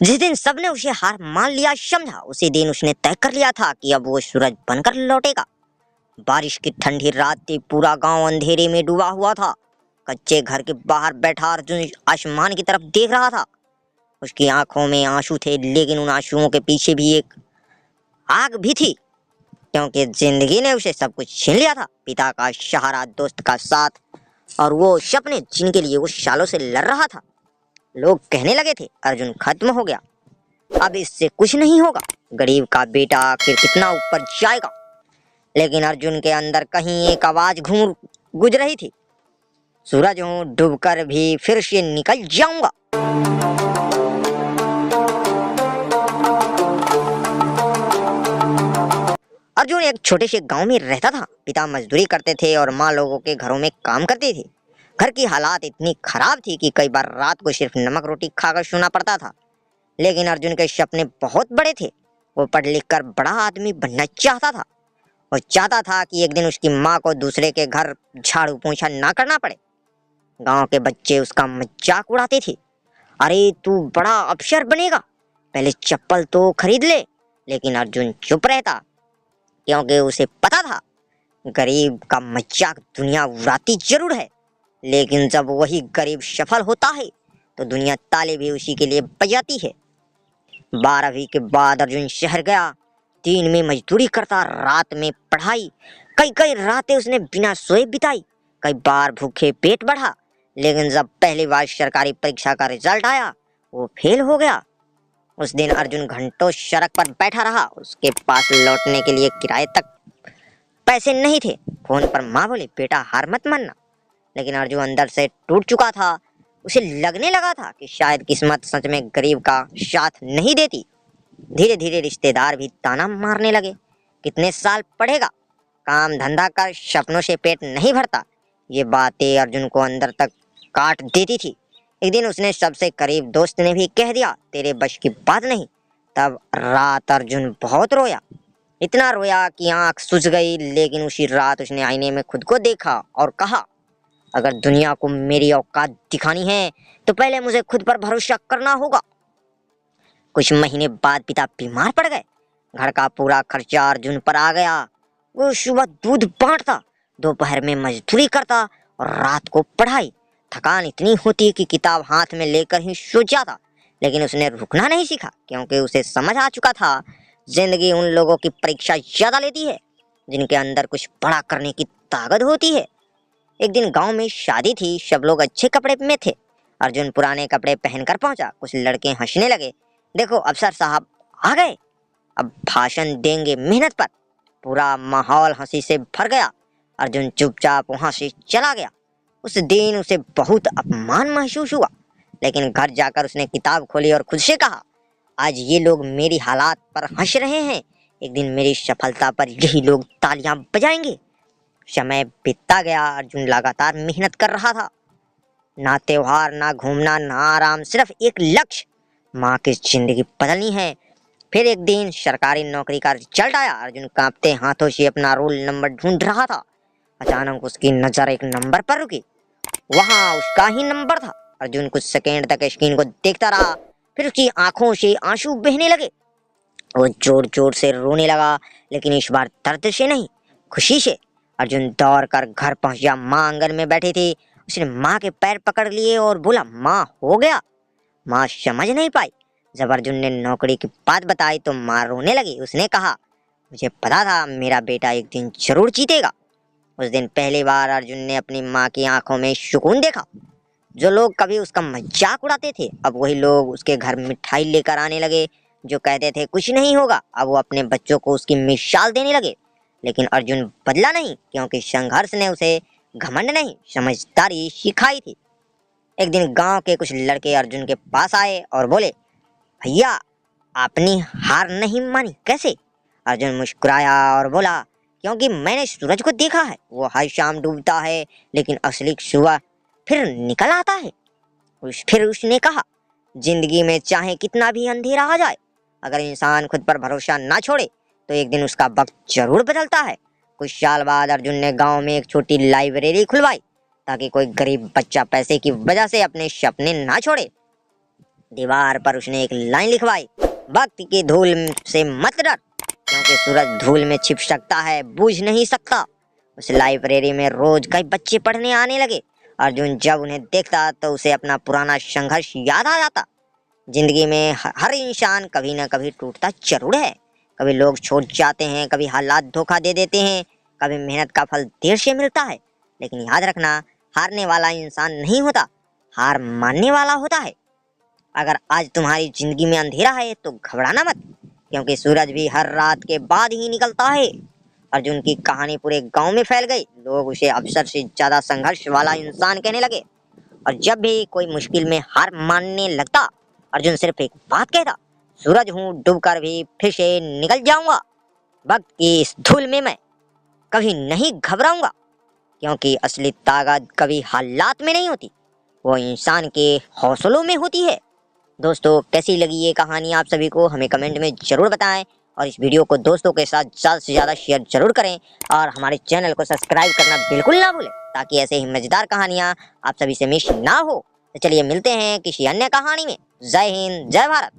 जिस दिन सबने उसे हार मान लिया समझा, उसी दिन उसने तय कर लिया था कि अब वो सूरज बनकर लौटेगा। बारिश की ठंडी रात थी, पूरा गांव अंधेरे में डूबा हुआ था। कच्चे घर के बाहर बैठा अर्जुन आसमान की तरफ देख रहा था। उसकी आंखों में आंसू थे, लेकिन उन आंसुओं के पीछे भी एक आग भी थी, क्योंकि जिंदगी ने उसे सब कुछ छीन लिया था। पिता का सहारा, दोस्त का साथ और वो सपने जिनके लिए वो सालों से लड़ रहा था। लोग कहने लगे थे अर्जुन खत्म हो गया, अब इससे कुछ नहीं होगा, गरीब का बेटा आखिर कितना ऊपर जाएगा। लेकिन अर्जुन के अंदर कहीं एक आवाज घूम गुज रही थी, सूरज हूँ, डूबकर भी फिर से निकल जाऊंगा। अर्जुन एक छोटे से गांव में रहता था। पिता मजदूरी करते थे और माँ लोगों के घरों में काम करती थी। घर की हालात इतनी खराब थी कि कई बार रात को सिर्फ नमक रोटी खाकर सोना पड़ता था। लेकिन अर्जुन के सपने बहुत बड़े थे। वो पढ़ लिख कर बड़ा आदमी बनना चाहता था और चाहता था कि एक दिन उसकी माँ को दूसरे के घर झाड़ू पोंछा ना करना पड़े। गांव के बच्चे उसका मजाक उड़ाते थे, अरे तू बड़ा अफसर बनेगा, पहले चप्पल तो खरीद ले। लेकिन अर्जुन चुप रहता, क्योंकि उसे पता था गरीब का मजाक दुनिया उड़ाती जरूर है, लेकिन जब वही गरीब सफल होता है तो दुनिया ताली भी उसी के लिए बजाती है। 12वीं के बाद अर्जुन शहर गया। दिन में मजदूरी करता, रात में पढ़ाई। कई कई रातें उसने बिना सोए बिताई, कई बार भूखे पेट बढ़ा। लेकिन जब पहली बार सरकारी परीक्षा का रिजल्ट आया, वो फेल हो गया। उस दिन अर्जुन घंटों सड़क पर बैठा रहा। उसके पास लौटने के लिए किराए तक पैसे नहीं थे। फोन पर माँ बोली, बेटा हार मत मानना। लेकिन अर्जुन अंदर से टूट चुका था। उसे लगने लगा था कि शायद किस्मत सच में गरीब का साथ नहीं देती। धीरे धीरे रिश्तेदार भी ताना मारने लगे, कितने साल पढ़ेगा, काम धंधा कर, सपनों से पेट नहीं भरता। ये बातें अर्जुन को अंदर तक काट देती थी। एक दिन उसने सबसे करीब दोस्त ने भी कह दिया, तेरे बस की बात नहीं। तब रात अर्जुन बहुत रोया, इतना रोया कि आंख सूज गई। लेकिन उसी रात उसने आईने में खुद को देखा और कहा, अगर दुनिया को मेरी औकात दिखानी है तो पहले मुझे खुद पर भरोसा करना होगा। कुछ महीने बाद पिता बीमार पड़ गए। घर का पूरा खर्चा अर्जुन पर आ गया। वो सुबह दूध बांटता, दोपहर में मजदूरी करता और रात को पढ़ाई। थकान इतनी होती कि किताब हाथ में लेकर ही सो जाता। लेकिन उसने रुकना नहीं सीखा, क्योंकि उसे समझ आ चुका था जिंदगी उन लोगों की परीक्षा ज्यादा लेती है जिनके अंदर कुछ बड़ा करने की ताकत होती है। एक दिन गांव में शादी थी, सब लोग अच्छे कपड़े में थे। अर्जुन पुराने कपड़े पहनकर पहुंचा। कुछ लड़के हंसने लगे, देखो अफसर साहब आ गए, अब भाषण देंगे मेहनत पर। पूरा माहौल हंसी से भर गया। अर्जुन चुपचाप वहां से चला गया। उस दिन उसे बहुत अपमान महसूस हुआ। लेकिन घर जाकर उसने किताब खोली और खुद से कहा, आज ये लोग मेरी हालात पर हंस रहे हैं, एक दिन मेरी सफलता पर यही लोग तालियां बजाएंगे। समय बीतता गया। अर्जुन लगातार मेहनत कर रहा था। ना त्योहार, ना घूमना, ना आराम, सिर्फ एक लक्ष्य, माँ की जिंदगी बदलनी है। फिर एक दिन सरकारी नौकरी का रिजल्ट आया। अर्जुन कांपते हाथों से अपना रोल नंबर ढूंढ रहा था। अचानक उसकी नजर एक नंबर पर रुकी। वहां उसका ही नंबर था। अर्जुन कुछ सेकंड तक स्क्रीन को देखता रहा, फिर उसकी आंखों से आंसू बहने लगे। वो जोर जोर से रोने लगा, लेकिन इस बार दर्द से नहीं, खुशी से। अर्जुन दौड़ कर घर पहुंचा। माँ आंगन में बैठी थी। उसने माँ के पैर पकड़ लिए और बोला, माँ हो गया। माँ समझ नहीं पाई। जब अर्जुन ने नौकरी की बात बताई तो माँ रोने लगी। उसने कहा, मुझे पता था मेरा बेटा एक दिन जरूर जीतेगा। उस दिन पहली बार अर्जुन ने अपनी माँ की आंखों में सुकून देखा। जो लोग कभी उसका मजाक उड़ाते थे, अब वही लोग उसके घर मिठाई लेकर आने लगे। जो कहते थे कुछ नहीं होगा, अब वो अपने बच्चों को उसकी मिसाल देने लगे। लेकिन अर्जुन बदला नहीं, क्योंकि संघर्ष ने उसे घमंड नहीं, समझदारी सिखाई थी। एक दिन गांव के कुछ लड़के अर्जुन के पास आए और बोले, भैया आपने हार नहीं मानी कैसे? अर्जुन मुस्कुराया और बोला, क्योंकि मैंने सूरज को देखा है, वो हर शाम डूबता है, लेकिन असली सुबह फिर निकल आता है। फिर उसने कहा, जिंदगी में चाहे कितना भी अंधेरा आ जाए, अगर इंसान खुद पर भरोसा ना छोड़े तो एक दिन उसका वक्त जरूर बदलता है। कुछ साल बाद अर्जुन ने गांव में एक छोटी लाइब्रेरी खुलवाई, ताकि कोई गरीब बच्चा पैसे की वजह से अपने सपने ना छोड़े। दीवार पर उसने एक लाइन लिखवाई, वक्त की धूल से मत डर, क्योंकि सूरज धूल में छिप सकता है, बूझ नहीं सकता। उस लाइब्रेरी में रोज कई बच्चे पढ़ने आने लगे। अर्जुन जब उन्हें देखता तो उसे अपना पुराना संघर्ष याद आ जाता। जिंदगी में हर इंसान कभी न कभी टूटता जरूर है। कभी लोग छोड़ जाते हैं, कभी हालात धोखा दे देते हैं, कभी मेहनत का फल देर से मिलता है। लेकिन याद रखना, हारने वाला इंसान नहीं होता, हार मानने वाला होता है। अगर आज तुम्हारी जिंदगी में अंधेरा है तो घबराना मत, क्योंकि सूरज भी हर रात के बाद ही निकलता है। अर्जुन की कहानी पूरे गांव में फैल गई। लोग उसे अफसर से ज्यादा संघर्ष वाला इंसान कहने लगे। और जब भी कोई मुश्किल में हार मानने लगता, अर्जुन सिर्फ एक बात कहता, सूरज हूँ, डूबकर भी फिर से निकल जाऊंगा। वक्त की इस धूल में मैं कभी नहीं घबराऊंगा, क्योंकि असली ताकत कभी हालात में नहीं होती, वो इंसान के हौसलों में होती है। दोस्तों, कैसी लगी ये कहानी आप सभी को हमें कमेंट में जरूर बताएं, और इस वीडियो को दोस्तों के साथ ज़्यादा से ज़्यादा शेयर जरूर करें, और हमारे चैनल को सब्सक्राइब करना बिल्कुल ना भूलें, ताकि ऐसे ही मजेदार कहानियाँ आप सभी से मिस ना हो। तो चलिए मिलते हैं किसी अन्य कहानी में। जय हिंद, जय भारत।